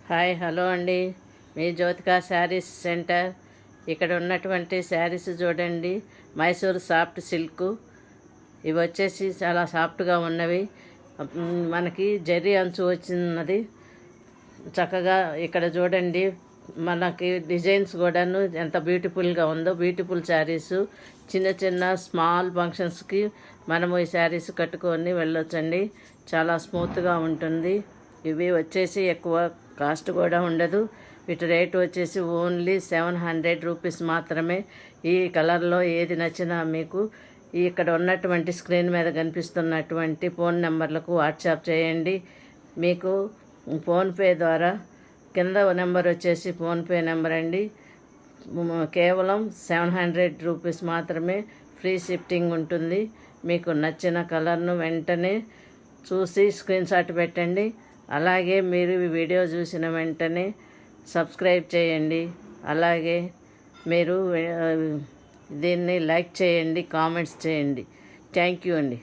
Hi hello అండి, మీ Jyothika saris centre. ఇక్కడ ఉన్నటువంటి శారీస్ చూడండి. Mysore soft silk. ఇవి వచ్చేసి చాలా సాఫ్ట్గా ఉన్నవి. మనకి జరీ అంచు వచ్చినది. చక్కగా ఇక్కడ చూడండి, మనకి డిజైన్స్ కూడాను ఎంత బ్యూటిఫుల్గా ఉందో. బ్యూటిఫుల్ శారీస్. చిన్న చిన్న స్మాల్ ఫంక్షన్స్కి మనము ఈ శారీస్ కట్టుకొని వెళ్ళొచ్చండి. చాలా స్మూత్గా ఉంటుంది. ఇవి వచ్చేసి ఎక్కువ కాస్ట్ కూడా ఉండదు. వీటి రేటు వచ్చేసి ఓన్లీ 700 రూపీస్ మాత్రమే. ఈ కలర్లో ఏది నచ్చినా మీకు ఇక్కడ ఉన్నటువంటి స్క్రీన్ మీద కనిపిస్తున్నటువంటి ఫోన్ నెంబర్లకు వాట్సాప్ చేయండి. మీకు ఫోన్పే ద్వారా కింద నెంబర్ వచ్చేసి ఫోన్పే నెంబర్ అండి. కేవలం 700 రూపీస్ మాత్రమే. ఫ్రీ షిఫ్టింగ్ ఉంటుంది. మీకు నచ్చిన కలర్ను వెంటనే చూసి స్క్రీన్ షాట్ పెట్టండి. అలాగే మీరు ఈ వీడియో చూసిన వెంటనే సబ్స్క్రైబ్ చేయండి. అలాగే మీరు దీన్ని లైక్ చేయండి, కామెంట్స్ చేయండి. థ్యాంక్ యూ అండి.